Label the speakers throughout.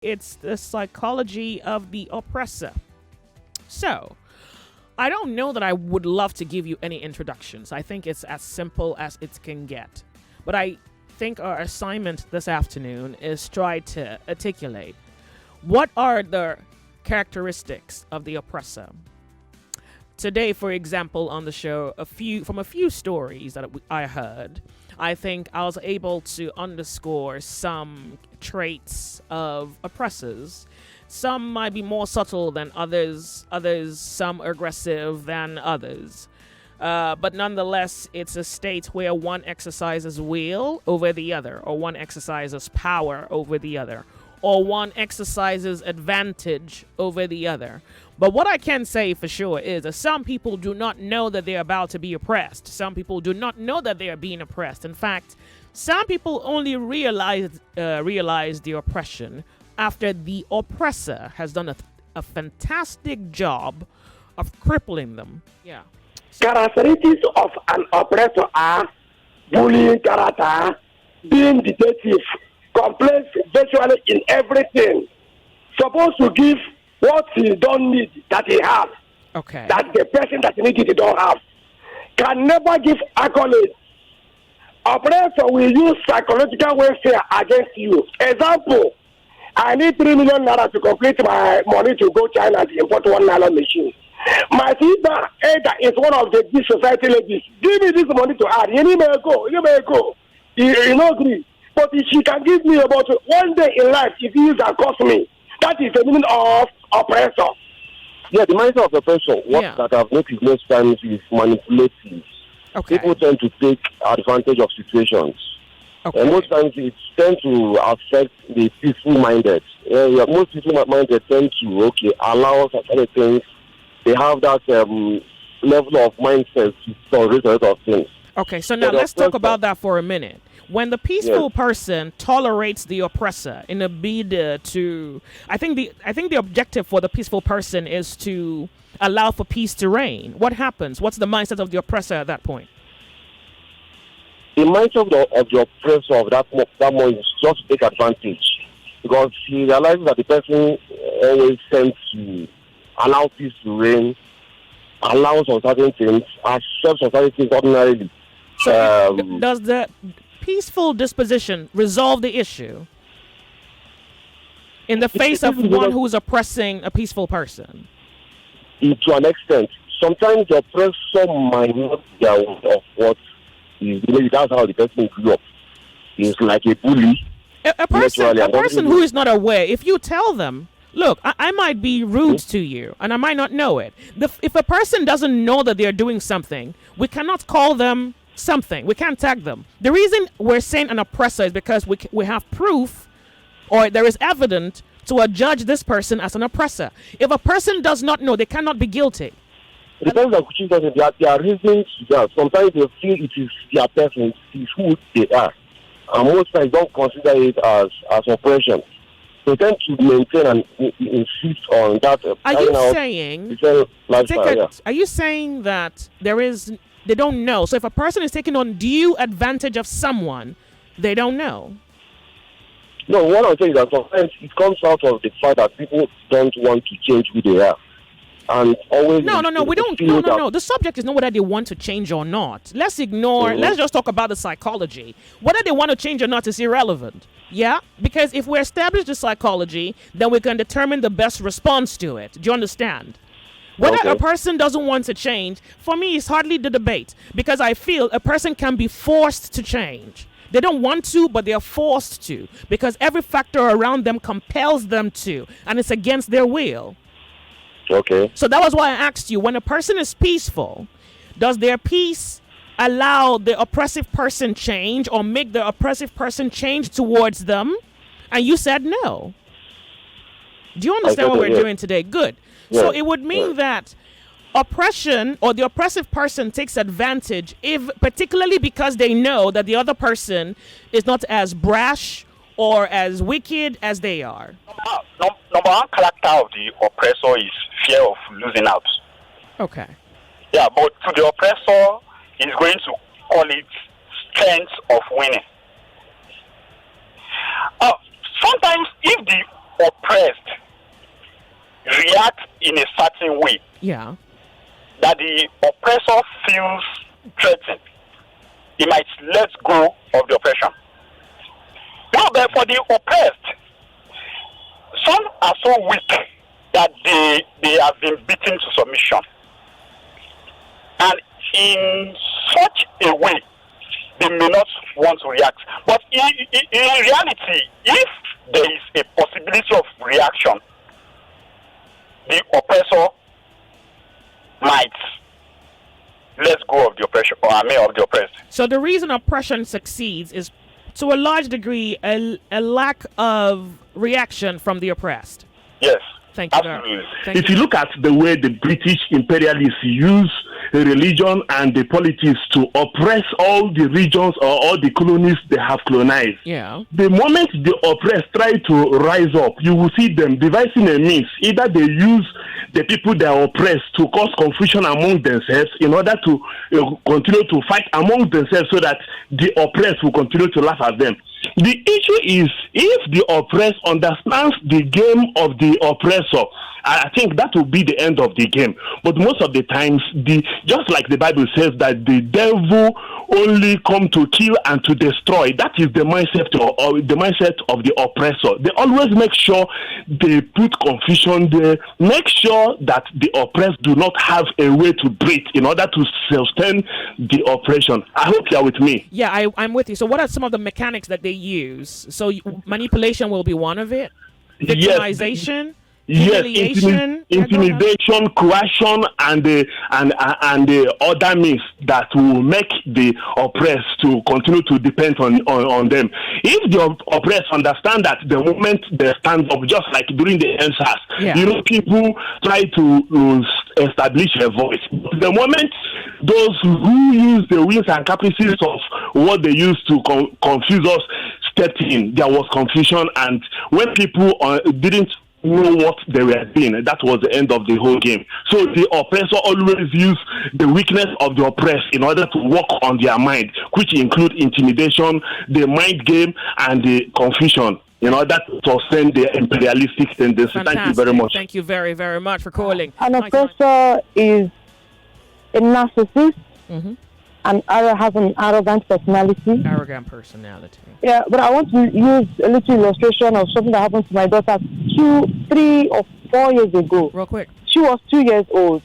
Speaker 1: It's the psychology of the oppressor. So, I don't know that I would love to give you any introductions. I think it's as simple as it can get. But I think our assignment this afternoon is try to articulate what are the characteristics of the oppressor. Today, for example, on the show, a few stories that I heard, I think I was able to underscore some traits of oppressors. Some might be more subtle than others, some aggressive than others. But nonetheless, it's a state where one exercises will over the other, or one exercises power over the other, or one exercises advantage over the other. But what I can say for sure is that some people do not know that they're about to be oppressed. Some people do not know that they are being oppressed. In fact, some people only realize the oppression after the oppressor has done a fantastic job of crippling them. Yeah.
Speaker 2: Characteristics of an oppressor are bullying character, being detective, complaints virtually in everything, supposed to give what he don't need that he has.
Speaker 1: Okay.
Speaker 2: That the person that needs it he don't have. Can never give accolades. Oppressor will use psychological warfare against you. Example, I need 3 million naira to complete my money to go China to import 1 nylon machine. My sister Ada is one of the big society ladies. Give me this money to add. You may go. You know agree. But if she can give me about 1 day in life, if you can cost me. That is the meaning of oppressor.
Speaker 3: Yeah, the mindset of oppressor, that I've noticed most times is manipulative.
Speaker 1: Okay.
Speaker 3: People tend to take advantage of situations.
Speaker 1: Okay.
Speaker 3: And most times it tends to affect the peaceful-minded. Most peaceful-minded tend to, allow certain things. They have that level of mindset to tolerate a lot of things.
Speaker 1: Okay, so now let's talk about that for a minute. When the peaceful person tolerates the oppressor in a bid to, I think the objective for the peaceful person is to allow for peace to reign. What happens? What's the mindset of the oppressor at that point?
Speaker 3: The mindset of the oppressor of that moment is just to take advantage, because he realizes that the person always tends to allow peace to reign, allows on certain things, accepts on certain things ordinarily.
Speaker 1: So does the peaceful disposition resolve the issue in the face of one who's oppressing a peaceful person?
Speaker 3: To an extent. Sometimes the oppressor might not be aware of what is, maybe that's how the person grew up. He's like a bully.
Speaker 1: A person who is not aware, if you tell them, look, I might be rude to you, and I might not know it. If a person doesn't know that they're doing something, we cannot call them something. We can't tag them. The reason we're saying an oppressor is because we have proof, or there is evidence to judge this person as an oppressor. If a person does not know, they cannot be guilty.
Speaker 3: It depends on which person they are reasons to that. Sometimes they feel it is their person, it is who they are. And most times don't consider it as oppression. They tend to maintain and insist on that.
Speaker 1: Are you saying that they don't know? So if a person is taking undue advantage of someone, they don't know?
Speaker 3: No, what I'm saying is that sometimes it comes out of the fact that people don't want to change who they are. And always
Speaker 1: No. The subject is not whether they want to change or not. Let's ignore, let's just talk about the psychology. Whether they want to change or not is irrelevant. Yeah? Because if we establish the psychology, then we can determine the best response to it. Do you understand? Whether a person doesn't want to change, for me, it's hardly the debate. Because I feel a person can be forced to change. They don't want to, but they are forced to. Because every factor around them compels them to. And it's against their will.
Speaker 3: Okay.
Speaker 1: So that was why I asked you, when a person is peaceful, does their peace allow the oppressive person change or make the oppressive person change towards them? And you said no. Do you understand what we're doing today? Good.
Speaker 3: Yeah.
Speaker 1: So it would mean that oppression or the oppressive person takes advantage, particularly because they know that the other person is not as brash or as wicked as they are.
Speaker 4: Number one character of the oppressor is fear of losing out.
Speaker 1: Okay.
Speaker 4: Yeah, but to the oppressor, he's going to call it strength of winning. Sometimes if the in a certain way
Speaker 1: Yeah.
Speaker 4: that the oppressor feels threatened, he might let go of the oppression. Now, but for the oppressed, some are so weak that they have been beaten to submission. And in such a way, they may not want to react. But in reality, if there is a possibility of reaction, the oppressor might let go of the oppression, or I mean of the oppressed.
Speaker 1: So the reason oppression succeeds is, to a large degree, a lack of reaction from the oppressed.
Speaker 4: Yes.
Speaker 1: Thank you.
Speaker 4: Absolutely.
Speaker 5: If you look at the way the British imperialists use religion and the politics to oppress all the regions or all the colonies they have colonized,
Speaker 1: Yeah.
Speaker 5: the moment the oppressed try to rise up, you will see them devising a means. Either they use the people they are oppressed to cause confusion among themselves in order to continue to fight among themselves so that the oppressed will continue to laugh at them. The issue is, if the oppressed understands the game of the oppressor, I think that will be the end of the game. But most of the times, just like the Bible says that the devil only come to kill and to destroy, that is the mindset of the oppressor. They always make sure they put confusion there, make sure that the oppressed do not have a way to breathe in order to sustain the oppression. I hope you are with me.
Speaker 1: Yeah, I'm with you. So what are some of the mechanics that they use? So manipulation will be one of it? Victimization?
Speaker 5: Yes,
Speaker 1: humiliation?
Speaker 5: intimidation, coercion, and the other means that will make the oppressed to continue to depend on them. If the oppressed understand that the moment they stand up, just like during the EndSARS, people try to establish a voice. The moment those who use the whims and caprices of what they use to confuse us stepped in, there was confusion, and when people didn't know what they were doing, that was the end of the whole game. So the oppressor always use the weakness of the oppressed in order to work on their mind, which include intimidation, the mind game, and the confusion in order to sustain the imperialistic tendency.
Speaker 1: Fantastic.
Speaker 5: Thank you very much.
Speaker 1: Thank you very, very much for calling.
Speaker 6: An oppressor is a narcissist and has an arrogant personality.
Speaker 1: Arrogant personality.
Speaker 6: Yeah, but I want to use a little illustration of something that happened to my daughter 2, 3, or 4 years ago.
Speaker 1: Real quick.
Speaker 6: She was 2 years old.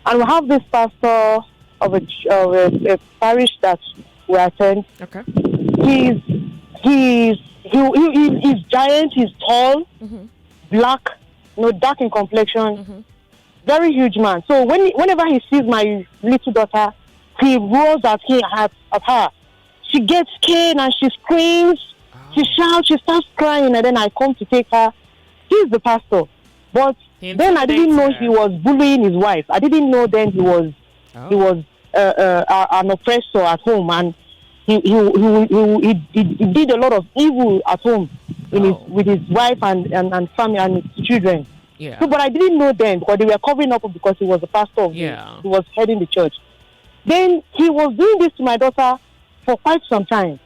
Speaker 6: And we have this pastor of a parish that we attend.
Speaker 1: Okay.
Speaker 6: He's giant, he's tall, black, dark in complexion, very huge man. So whenever he sees my little daughter, he roars at her. She gets scared and she screams. She shouts, she starts crying, and then I come to take her. He's the pastor. But then I didn't know he was bullying his wife. I didn't know then he was an oppressor at home, and he did a lot of evil at home with his wife and family and his children.
Speaker 1: Yeah.
Speaker 6: So, but I didn't know then because they were covering up because he was a pastor. He was heading the church. Then he was doing this to my daughter for quite some time.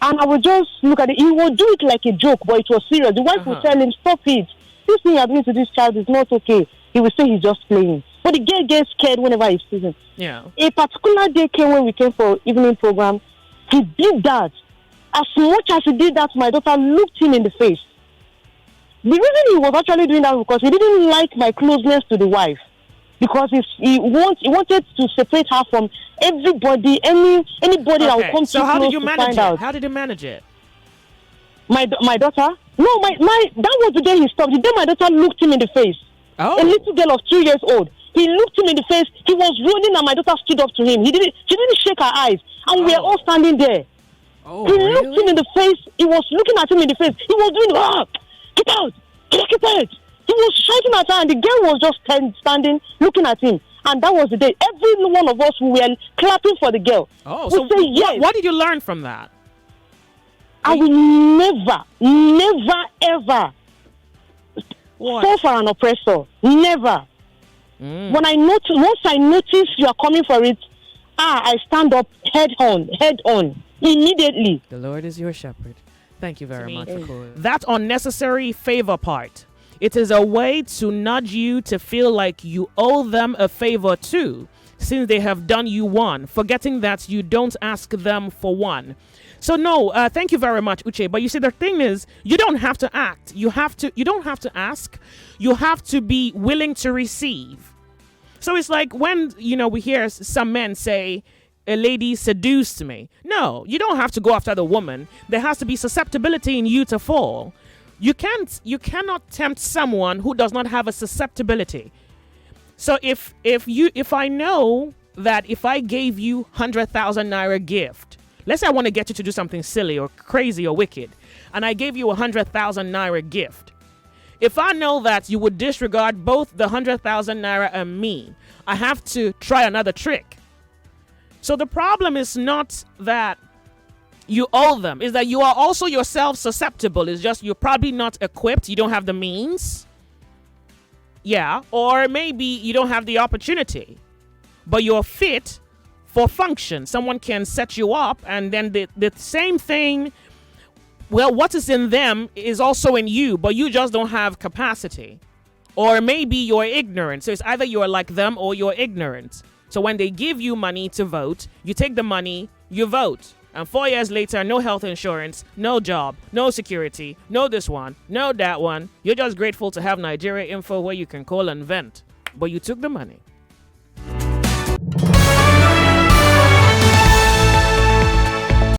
Speaker 6: And I would just look at it. He would do it like a joke, but it was serious. The wife would tell him, stop it. This thing you're doing to this child is not okay. He would say he's just playing. But the girl gets scared whenever he sees him.
Speaker 1: Yeah.
Speaker 6: A particular day came when we came for evening program. He did that. As much as he did that, my daughter looked him in the face. The reason he was actually doing that was because he didn't like my closeness to the wife. Because he wanted to separate her from everybody, anybody that would come too close to find out.
Speaker 1: How did you manage it?
Speaker 6: My daughter? No, that was the day he stopped. The day my daughter looked him in the face.
Speaker 1: Oh.
Speaker 6: A little girl of 2 years old. He looked him in the face. He was rolling and my daughter stood up to him. She didn't shake her eyes. And we were all standing there.
Speaker 1: Oh,
Speaker 6: he looked him in the face. He was looking at him in the face. He was doing, get out, get out. He was shouting at her, and the girl was just standing, looking at him. And that was the day. Every one of us, we were clapping for the girl.
Speaker 1: Oh,
Speaker 6: we
Speaker 1: so
Speaker 6: say, yes.
Speaker 1: What did you learn from that?
Speaker 6: I will never, ever fall for an oppressor. Never. Once I notice you are coming for it, I stand up head on, immediately.
Speaker 1: The Lord is your shepherd. Thank you very much for calling. That unnecessary favor part. It is a way to nudge you to feel like you owe them a favor too, since they have done you one, forgetting that you don't ask them for one. So no, thank you very much, Uche. But you see, the thing is, you don't have to act. You don't have to ask. You have to be willing to receive. So it's like when, we hear some men say, a lady seduced me. No, you don't have to go after the woman. There has to be susceptibility in you to fall. You cannot tempt someone who does not have a susceptibility. So if I know that if I gave you 100,000 naira gift, let's say I want to get you to do something silly or crazy or wicked, and I gave you 100,000 naira gift. If I know that you would disregard both the 100,000 naira and me, I have to try another trick. So the problem is not that you owe them, is that you are also yourself susceptible. It's just you're probably not equipped, you don't have the means. Yeah, or maybe you don't have the opportunity, but you're fit for function. Someone can set you up, and then the same thing, well, what is in them is also in you, but you just don't have capacity. Or maybe you're ignorant. So it's either you're like them or you're ignorant. So when they give you money to vote, you take the money, you vote. And 4 years later, no health insurance, no job, no security, no this one, no that one. You're just grateful to have Nigeria info where you can call and vent. But you took the money.